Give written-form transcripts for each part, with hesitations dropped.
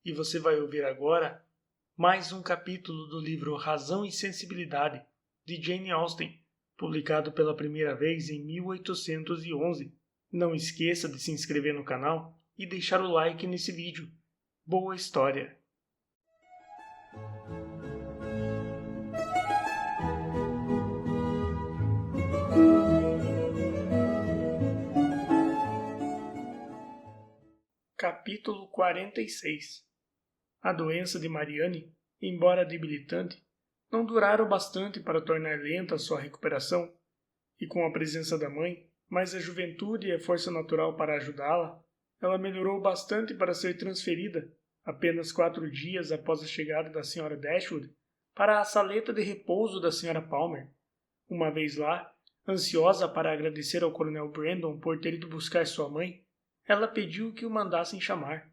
e você vai ouvir agora mais um capítulo do livro Razão e Sensibilidade, de Jane Austen, publicado pela primeira vez em 1811. Não esqueça de se inscrever no canal e deixar o like nesse vídeo. Boa história! Capítulo 46. A doença de Marianne, embora debilitante, não durara o bastante para tornar lenta a sua recuperação, e com a presença da mãe, mais a juventude e a força natural para ajudá-la, ela melhorou bastante para ser transferida, apenas 4 dias após a chegada da Sra. Dashwood, para a saleta de repouso da Sra. Palmer. Uma vez lá, ansiosa para agradecer ao Coronel Brandon por ter ido buscar sua mãe, ela pediu que o mandassem chamar.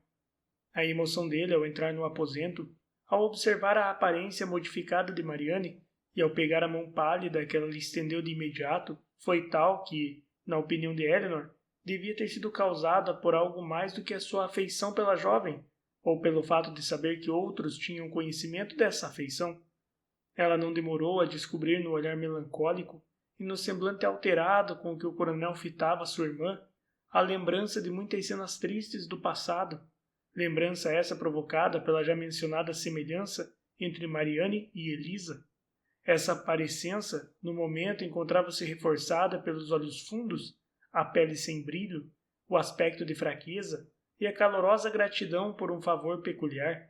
A emoção dele ao entrar no aposento, ao observar a aparência modificada de Marianne e ao pegar a mão pálida que ela lhe estendeu de imediato, foi tal que, na opinião de Elinor, devia ter sido causada por algo mais do que a sua afeição pela jovem, ou pelo fato de saber que outros tinham conhecimento dessa afeição. Ela não demorou a descobrir no olhar melancólico e no semblante alterado com que o coronel fitava sua irmã a lembrança de muitas cenas tristes do passado, lembrança essa provocada pela já mencionada semelhança entre Marianne e Elisa. Essa parecença, no momento, encontrava-se reforçada pelos olhos fundos, a pele sem brilho, o aspecto de fraqueza e a calorosa gratidão por um favor peculiar.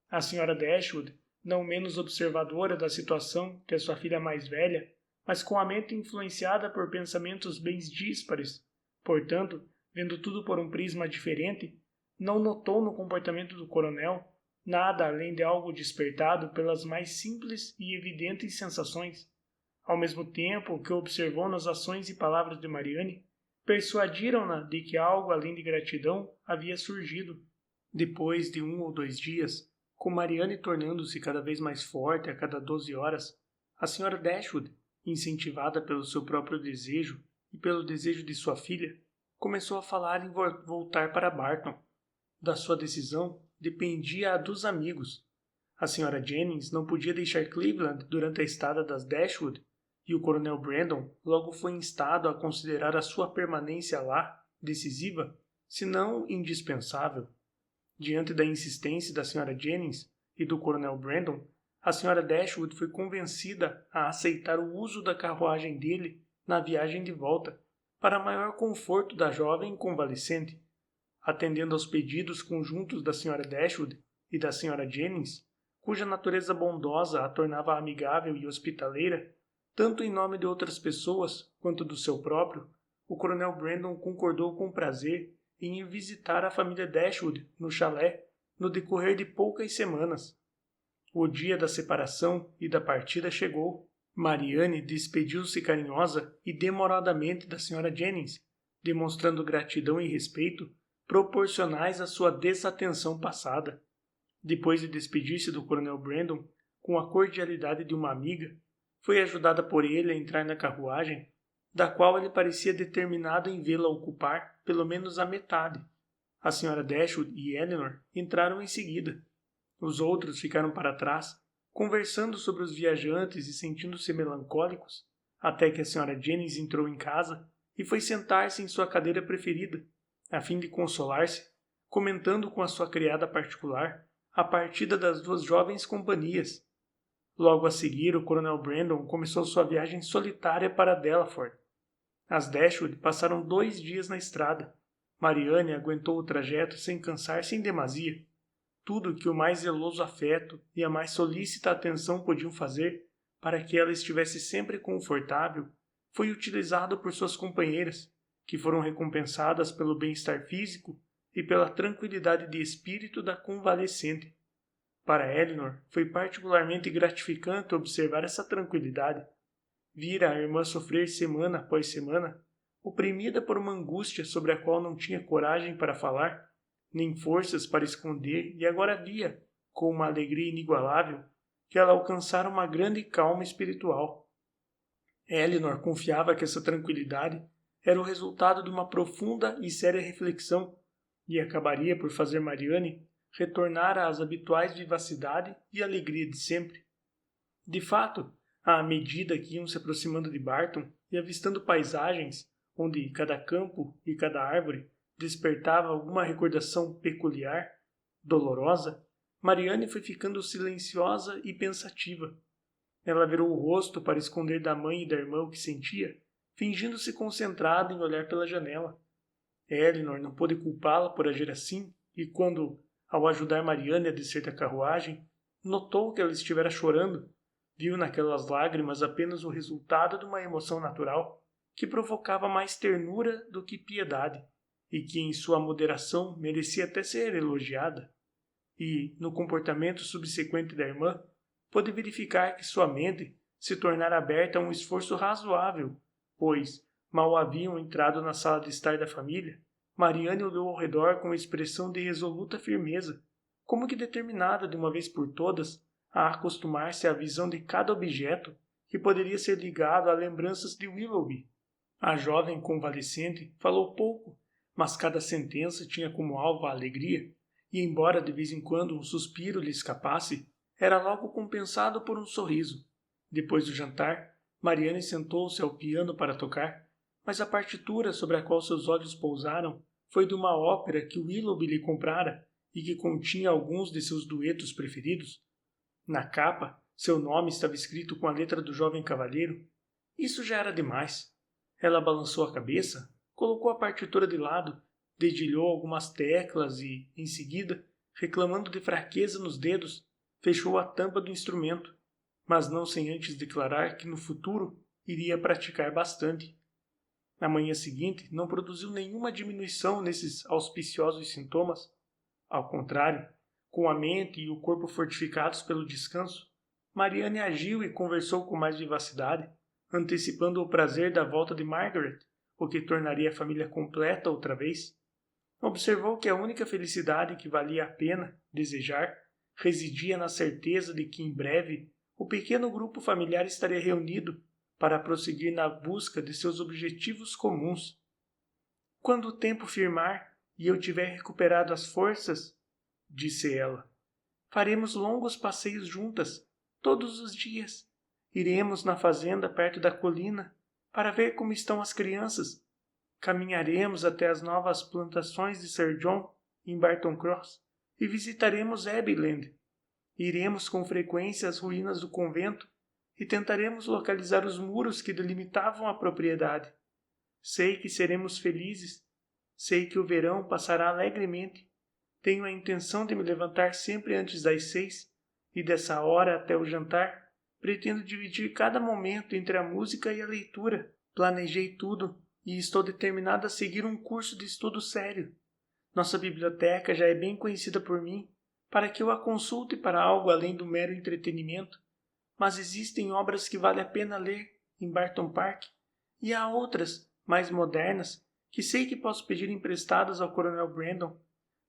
A Sra. Dashwood, não menos observadora da situação que a sua filha mais velha, mas com a mente influenciada por pensamentos bem díspares, portanto, vendo tudo por um prisma diferente, não notou no comportamento do coronel nada além de algo despertado pelas mais simples e evidentes sensações. Ao mesmo tempo que observou nas ações e palavras de Marianne, persuadiram-na de que algo além de gratidão havia surgido. Depois de 1 ou 2 dias, com Marianne tornando-se cada vez mais forte a cada 12 horas, a Sra. Dashwood, incentivada pelo seu próprio desejo e pelo desejo de sua filha, começou a falar em voltar para Barton. Da sua decisão dependia a dos amigos. A Sra. Jennings não podia deixar Cleveland durante a estada das Dashwood, e o Coronel Brandon logo foi instado a considerar a sua permanência lá decisiva, se não indispensável. Diante da insistência da Sra. Jennings e do Coronel Brandon, a Sra. Dashwood foi convencida a aceitar o uso da carruagem dele na viagem de volta, para maior conforto da jovem convalescente. Atendendo aos pedidos conjuntos da Sra. Dashwood e da Sra. Jennings, cuja natureza bondosa a tornava amigável e hospitaleira, tanto em nome de outras pessoas quanto do seu próprio, o Coronel Brandon concordou com prazer em ir visitar a família Dashwood no chalé no decorrer de poucas semanas. O dia da separação e da partida chegou. Marianne despediu-se carinhosa e demoradamente da Sra. Jennings, demonstrando gratidão e respeito proporcionais à sua desatenção passada. Depois de despedir-se do Coronel Brandon com a cordialidade de uma amiga, foi ajudada por ele a entrar na carruagem, da qual ele parecia determinado em vê-la ocupar pelo menos a metade. A Sra. Dashwood e Elinor entraram em seguida. Os outros ficaram para trás, conversando sobre os viajantes e sentindo-se melancólicos, até que a Sra. Jennings entrou em casa e foi sentar-se em sua cadeira preferida, a fim de consolar-se, comentando com a sua criada particular a partida das 2 jovens companhias. Logo a seguir, o Coronel Brandon começou sua viagem solitária para Delaford. As Dashwood passaram 2 dias na estrada. Marianne aguentou o trajeto sem cansar-se em demasia. Tudo que o mais zeloso afeto e a mais solícita atenção podiam fazer para que ela estivesse sempre confortável foi utilizado por suas companheiras, que foram recompensadas pelo bem-estar físico e pela tranquilidade de espírito da convalescente. Para Elinor, foi particularmente gratificante observar essa tranquilidade. Vira a irmã sofrer semana após semana, oprimida por uma angústia sobre a qual não tinha coragem para falar, nem forças para esconder, e agora via, com uma alegria inigualável, que ela alcançara uma grande calma espiritual. Elinor confiava que essa tranquilidade era o resultado de uma profunda e séria reflexão e acabaria por fazer Marianne retornara às habituais vivacidade e alegria de sempre. De fato, à medida que iam se aproximando de Barton e avistando paisagens onde cada campo e cada árvore despertava alguma recordação peculiar, dolorosa, Mariane foi ficando silenciosa e pensativa. Ela virou o rosto para esconder da mãe e da irmã o que sentia, fingindo-se concentrada em olhar pela janela. Elinor não pôde culpá-la por agir assim, e quando, ao ajudar Mariane a descer da carruagem, notou que ela estivera chorando, viu naquelas lágrimas apenas o resultado de uma emoção natural, que provocava mais ternura do que piedade, e que em sua moderação merecia até ser elogiada. E, no comportamento subsequente da irmã, pôde verificar que sua mente se tornara aberta a um esforço razoável, pois, mal haviam entrado na sala de estar da família, Mariane olhou ao redor com expressão de resoluta firmeza, como que determinada de uma vez por todas a acostumar-se à visão de cada objeto que poderia ser ligado a lembranças de Willoughby. A jovem convalescente falou pouco, mas cada sentença tinha como alvo a alegria, e embora de vez em quando um suspiro lhe escapasse, era logo compensado por um sorriso. Depois do jantar, Mariane sentou-se ao piano para tocar, mas a partitura sobre a qual seus olhos pousaram foi de uma ópera que Willoughby lhe comprara e que continha alguns de seus duetos preferidos. Na capa, seu nome estava escrito com a letra do jovem cavalheiro. Isso já era demais. Ela balançou a cabeça, colocou a partitura de lado, dedilhou algumas teclas e, em seguida, reclamando de fraqueza nos dedos, fechou a tampa do instrumento, mas não sem antes declarar que no futuro iria praticar bastante. Na manhã seguinte, não produziu nenhuma diminuição nesses auspiciosos sintomas. Ao contrário, com a mente e o corpo fortificados pelo descanso, Mariane agiu e conversou com mais vivacidade, antecipando o prazer da volta de Margaret, o que tornaria a família completa outra vez. Observou que a única felicidade que valia a pena desejar residia na certeza de que em breve o pequeno grupo familiar estaria reunido para prosseguir na busca de seus objetivos comuns. Quando o tempo firmar e eu tiver recuperado as forças, disse ela, faremos longos passeios juntas, todos os dias. Iremos na fazenda perto da colina para ver como estão as crianças. Caminharemos até as novas plantações de Sir John em Barton Cross e visitaremos Abbeyland. Iremos com frequência às ruínas do convento e tentaremos localizar os muros que delimitavam a propriedade. Sei que seremos felizes. Sei que o verão passará alegremente. Tenho a intenção de me levantar sempre antes das 6 e dessa hora até o jantar pretendo dividir cada momento entre a música e a leitura. Planejei tudo e estou determinado a seguir um curso de estudo sério. Nossa biblioteca já é bem conhecida por mim, para que eu a consulte para algo além do mero entretenimento, mas existem obras que vale a pena ler em Barton Park, e há outras, mais modernas, que sei que posso pedir emprestadas ao Coronel Brandon.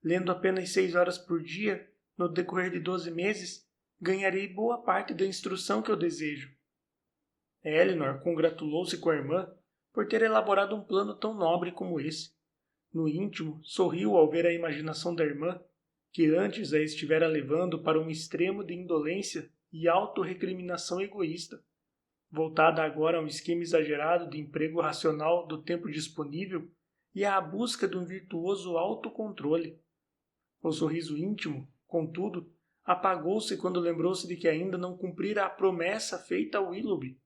Lendo apenas 6 horas por dia, no decorrer de 12 meses, ganharei boa parte da instrução que eu desejo. Elinor congratulou-se com a irmã por ter elaborado um plano tão nobre como esse. No íntimo, sorriu ao ver a imaginação da irmã, que antes a estivera levando para um extremo de indolência e autorrecriminação egoísta, voltada agora a um esquema exagerado de emprego racional do tempo disponível e à busca de um virtuoso autocontrole. O sorriso íntimo, contudo, apagou-se quando lembrou-se de que ainda não cumprira a promessa feita a Willoughby.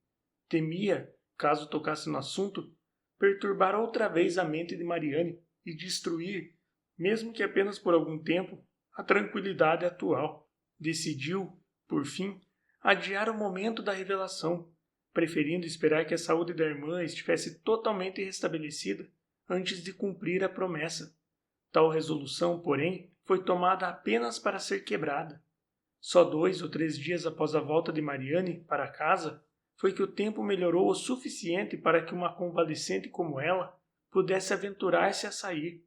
Temia, caso tocasse no assunto, perturbar outra vez a mente de Mariane e destruir, mesmo que apenas por algum tempo, a tranquilidade atual. Decidiu, por fim, adiar o momento da revelação, preferindo esperar que a saúde da irmã estivesse totalmente restabelecida antes de cumprir a promessa. Tal resolução, porém, foi tomada apenas para ser quebrada. Só 2 ou 3 dias após a volta de Mariane para casa, foi que o tempo melhorou o suficiente para que uma convalescente como ela pudesse aventurar-se a sair.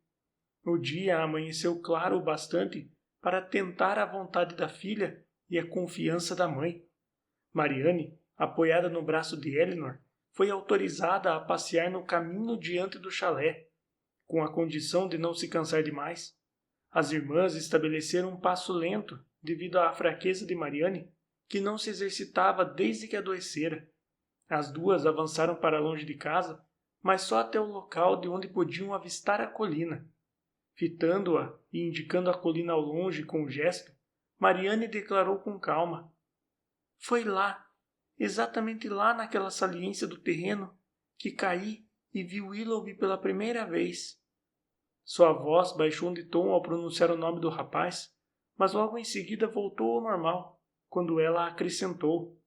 O dia amanheceu claro o bastante para tentar a vontade da filha e a confiança da mãe. Mariane, apoiada no braço de Elinor, foi autorizada a passear no caminho diante do chalé, com a condição de não se cansar demais. As irmãs estabeleceram um passo lento devido à fraqueza de Mariane, que não se exercitava desde que adoecera. As duas avançaram para longe de casa, mas só até o local de onde podiam avistar a colina. Fitando-a e indicando a colina ao longe com o gesto, Mariane declarou com calma: "Foi lá, exatamente lá naquela saliência do terreno, que caí e vi Willoughby pela primeira vez." Sua voz baixou de tom ao pronunciar o nome do rapaz, mas logo em seguida voltou ao normal, quando ela acrescentou: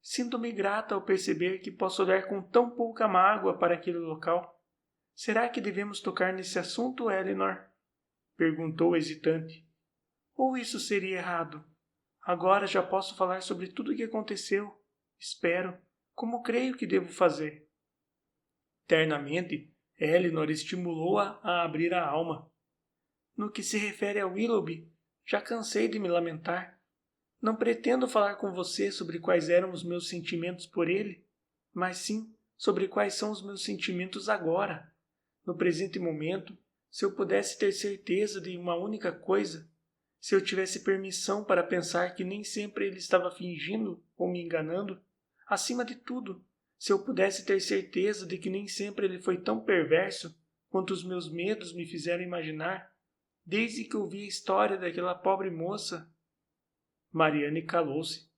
"Sinto-me grata ao perceber que posso olhar com tão pouca mágoa para aquele local. Será que devemos tocar nesse assunto, Eleanor?" perguntou hesitante. "Ou isso seria errado? Agora já posso falar sobre tudo o que aconteceu. Espero, como creio que devo fazer." Ternamente, Eleanor estimulou-a a abrir a alma. "No que se refere a Willoughby, já cansei de me lamentar. Não pretendo falar com você sobre quais eram os meus sentimentos por ele, mas sim sobre quais são os meus sentimentos agora. No presente momento, se eu pudesse ter certeza de uma única coisa, se eu tivesse permissão para pensar que nem sempre ele estava fingindo ou me enganando, acima de tudo, se eu pudesse ter certeza de que nem sempre ele foi tão perverso quanto os meus medos me fizeram imaginar, desde que ouvi a história daquela pobre moça." Mariane calou-se.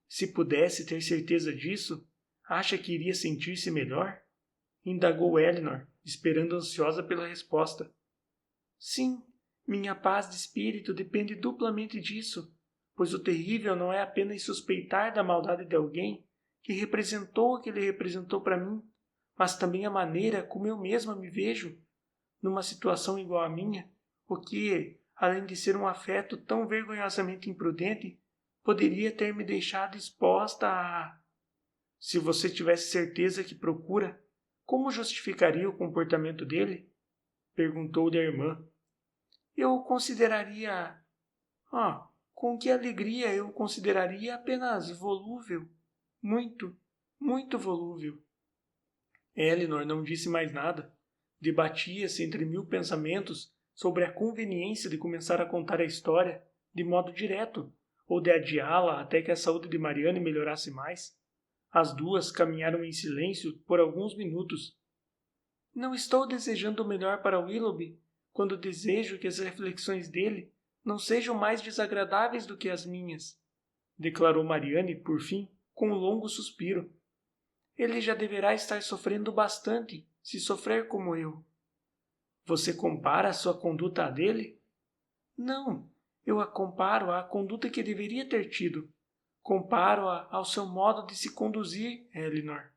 "Se pudesse ter certeza disso, acha que iria sentir-se melhor?" indagou Eleanor, esperando ansiosa pela resposta. "Sim, minha paz de espírito depende duplamente disso, pois o terrível não é apenas suspeitar da maldade de alguém que representou o que ele representou para mim, mas também a maneira como eu mesma me vejo, numa situação igual à minha, o que, além de ser um afeto tão vergonhosamente imprudente, poderia ter me deixado exposta a... Se você tivesse certeza que procura, como justificaria o comportamento dele?" perguntou-lhe a irmã. "Eu consideraria... com que alegria eu consideraria apenas volúvel. Muito, muito volúvel." Eleanor não disse mais nada. Debatia-se entre mil pensamentos sobre a conveniência de começar a contar a história de modo direto, ou de adiá-la até que a saúde de Mariane melhorasse mais. As duas caminharam em silêncio por alguns minutos. "Não estou desejando o melhor para Willoughby, quando desejo que as reflexões dele não sejam mais desagradáveis do que as minhas", declarou Mariane, por fim, com um longo suspiro. "Ele já deverá estar sofrendo bastante, se sofrer como eu." "Você compara a sua conduta à dele?" "Não, eu a comparo à conduta que deveria ter tido. Comparo-a ao seu modo de se conduzir, Eleanor.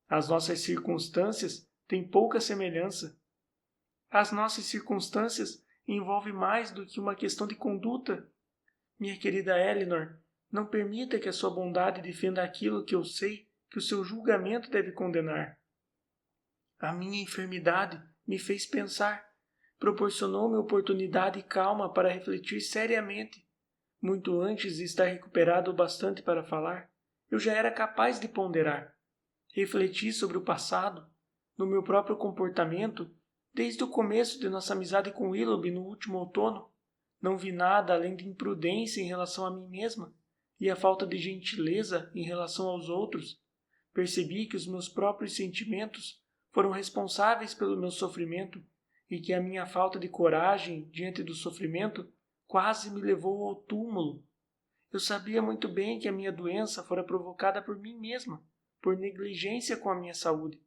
As nossas circunstâncias têm pouca semelhança." "As nossas circunstâncias envolvem mais do que uma questão de conduta. Minha querida Eleanor, não permita que a sua bondade defenda aquilo que eu sei que o seu julgamento deve condenar. A minha enfermidade me fez pensar, proporcionou-me oportunidade e calma para refletir seriamente. Muito antes de estar recuperado o bastante para falar, eu já era capaz de ponderar. Refleti sobre o passado, no meu próprio comportamento, desde o começo de nossa amizade com Willoughby no último outono. Não vi nada além de imprudência em relação a mim mesma e a falta de gentileza em relação aos outros. Percebi que os meus próprios sentimentos foram responsáveis pelo meu sofrimento e que a minha falta de coragem diante do sofrimento quase me levou ao túmulo. Eu sabia muito bem que a minha doença fora provocada por mim mesma, por negligência com a minha saúde.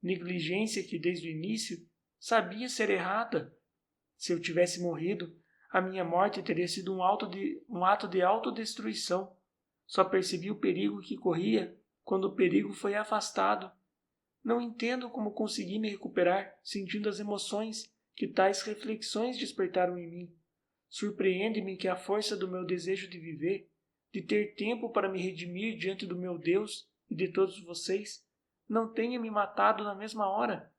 Negligência que, desde o início, sabia ser errada. Se eu tivesse morrido, a minha morte teria sido um ato de autodestruição. Só percebi o perigo que corria quando o perigo foi afastado. Não entendo como consegui me recuperar sentindo as emoções que tais reflexões despertaram em mim. Surpreende-me que a força do meu desejo de viver, de ter tempo para me redimir diante do meu Deus e de todos vocês, não tenha me matado na mesma hora.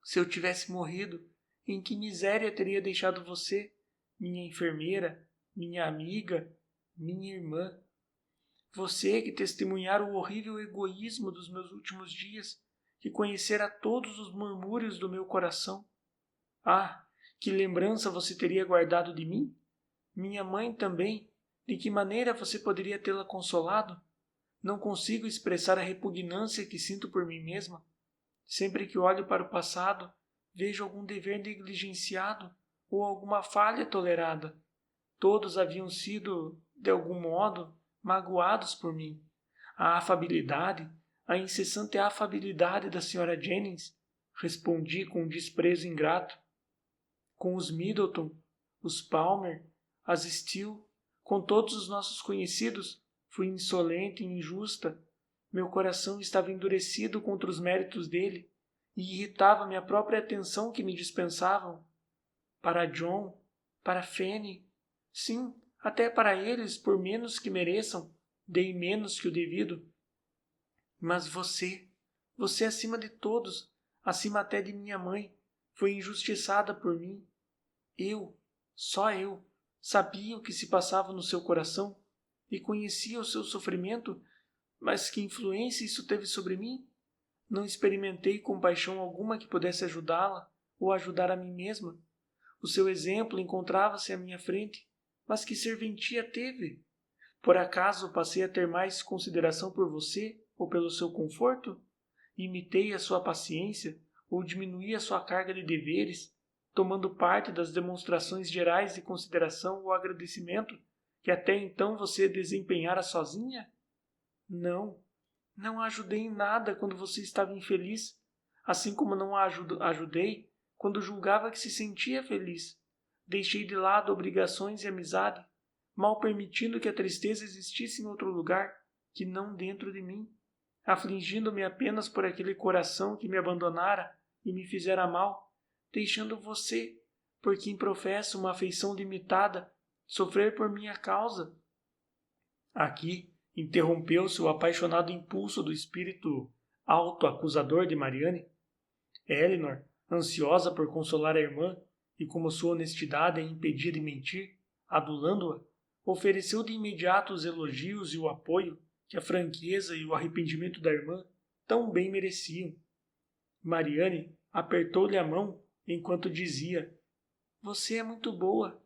Se eu tivesse morrido, em que miséria teria deixado você, minha enfermeira, minha amiga, minha irmã? Você que testemunhara o horrível egoísmo dos meus últimos dias, que conhecera todos os murmúrios do meu coração. Ah, Que lembrança você teria guardado de mim? Minha mãe também. De que maneira você poderia tê-la consolado? Não consigo expressar a repugnância que sinto por mim mesma. Sempre que olho para o passado, vejo algum dever negligenciado ou alguma falha tolerada. Todos haviam sido, de algum modo, magoados por mim. A incessante afabilidade da Sra. Jennings, respondi com um desprezo ingrato. Com os Middleton, os Palmer, as Steele, com todos os nossos conhecidos, fui insolente e injusta. Meu coração estava endurecido contra os méritos dele e irritava-me a própria atenção que me dispensavam. Para John, para Fanny, sim, até para eles, por menos que mereçam, dei menos que o devido. Mas você acima de todos, acima até de minha mãe, foi injustiçada por mim. Eu, só eu, sabia o que se passava no seu coração e conhecia o seu sofrimento, mas que influência isso teve sobre mim? Não experimentei compaixão alguma que pudesse ajudá-la ou ajudar a mim mesma. O seu exemplo encontrava-se à minha frente, mas que serventia teve? Por acaso passei a ter mais consideração por você ou pelo seu conforto? Imitei a sua paciência ou diminuí a sua carga de deveres, tomando parte das demonstrações gerais de consideração ou agradecimento que até então você desempenhara sozinha? Não, não a ajudei em nada quando você estava infeliz, assim como não a ajudei quando julgava que se sentia feliz. Deixei de lado obrigações e amizade, mal permitindo que a tristeza existisse em outro lugar que não dentro de mim, afligindo-me apenas por aquele coração que me abandonara e me fizera mal, deixando você, por quem professo uma afeição limitada, sofrer por minha causa. Aqui interrompeu-se o apaixonado impulso do espírito autoacusador de Mariane. Elinor, ansiosa por consolar a irmã, e como sua honestidade a impedia de mentir, adulando-a, ofereceu de imediato os elogios e o apoio que a franqueza e o arrependimento da irmã tão bem mereciam. Mariane apertou-lhe a mão enquanto dizia: Você é muito boa.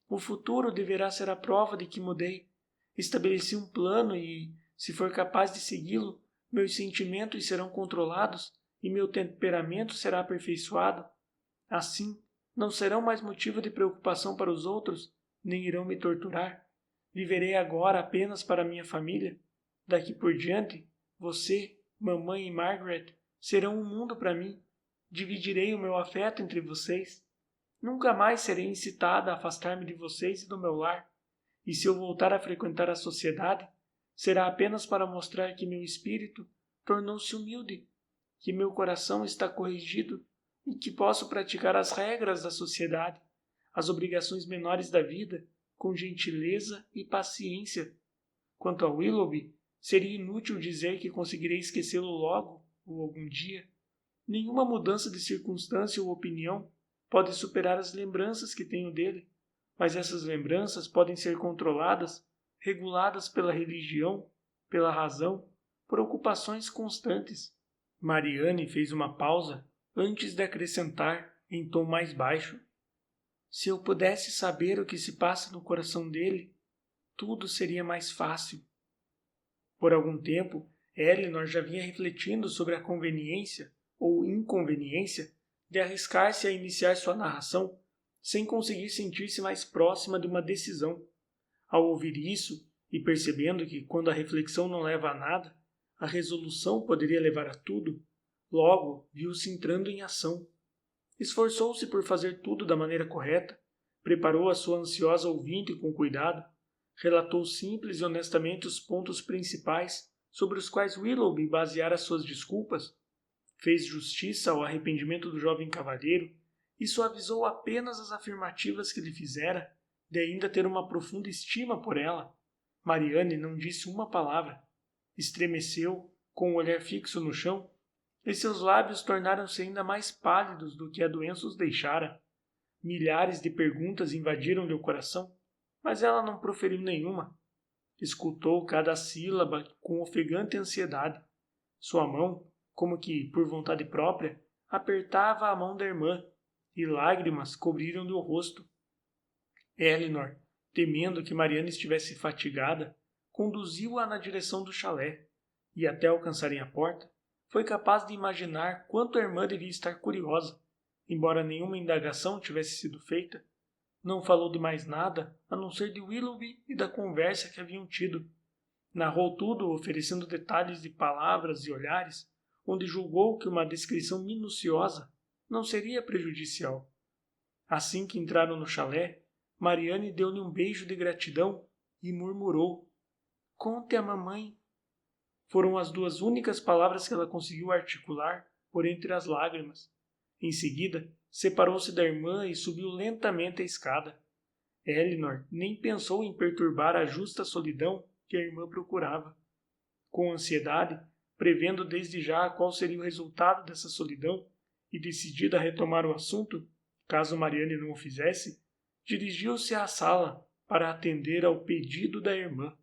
O futuro deverá ser a prova de que mudei. Estabeleci um plano e, se for capaz de segui-lo, meus sentimentos serão controlados e meu temperamento será aperfeiçoado. Assim, não serão mais motivo de preocupação para os outros, nem irão me torturar. Viverei agora apenas para minha família. Daqui por diante, você, mamãe e Margaret serão um mundo para mim. Dividirei o meu afeto entre vocês. Nunca mais serei incitada a afastar-me de vocês e do meu lar. E se eu voltar a frequentar a sociedade, será apenas para mostrar que meu espírito tornou-se humilde, que meu coração está corrigido e que posso praticar as regras da sociedade, as obrigações menores da vida, com gentileza e paciência. Quanto a Willoughby, seria inútil dizer que conseguirei esquecê-lo logo ou algum dia. Nenhuma mudança de circunstância ou opinião pode superar as lembranças que tenho dele, mas essas lembranças podem ser controladas, reguladas pela religião, pela razão, por ocupações constantes. Mariane fez uma pausa antes de acrescentar em tom mais baixo: Se eu pudesse saber o que se passa no coração dele, tudo seria mais fácil. Por algum tempo, Elinor já vinha refletindo sobre a conveniência ou inconveniência de arriscar-se a iniciar sua narração sem conseguir sentir-se mais próxima de uma decisão. Ao ouvir isso, e percebendo que, quando a reflexão não leva a nada, a resolução poderia levar a tudo, logo viu-se entrando em ação. Esforçou-se por fazer tudo da maneira correta, preparou a sua ansiosa ouvinte com cuidado, relatou simples e honestamente os pontos principais sobre os quais Willoughby baseara suas desculpas, fez justiça ao arrependimento do jovem cavalheiro e suavizou apenas as afirmativas que lhe fizera, de ainda ter uma profunda estima por ela. Mariane não disse uma palavra. Estremeceu, com o olhar fixo no chão, e seus lábios tornaram-se ainda mais pálidos do que a doença os deixara. Milhares de perguntas invadiram-lhe o coração, mas ela não proferiu nenhuma. Escutou cada sílaba com ofegante ansiedade. Sua mão, como que por vontade própria, apertava a mão da irmã, e lágrimas cobriram-lhe o rosto. Elinor, temendo que Mariana estivesse fatigada, conduziu-a na direção do chalé, e até alcançarem a porta, foi capaz de imaginar quanto a irmã devia estar curiosa, embora nenhuma indagação tivesse sido feita. Não falou de mais nada, a não ser de Willoughby e da conversa que haviam tido. Narrou tudo, oferecendo detalhes de palavras e olhares, onde julgou que uma descrição minuciosa não seria prejudicial. Assim que entraram no chalé, Mariane deu-lhe um beijo de gratidão e murmurou: "Conte a mamãe." Foram as duas únicas palavras que ela conseguiu articular por entre as lágrimas. Em seguida, separou-se da irmã e subiu lentamente a escada. Elinor nem pensou em perturbar a justa solidão que a irmã procurava. Com ansiedade, prevendo desde já qual seria o resultado dessa solidão e decidida a retomar o assunto, caso Mariane não o fizesse, dirigiu-se à sala para atender ao pedido da irmã.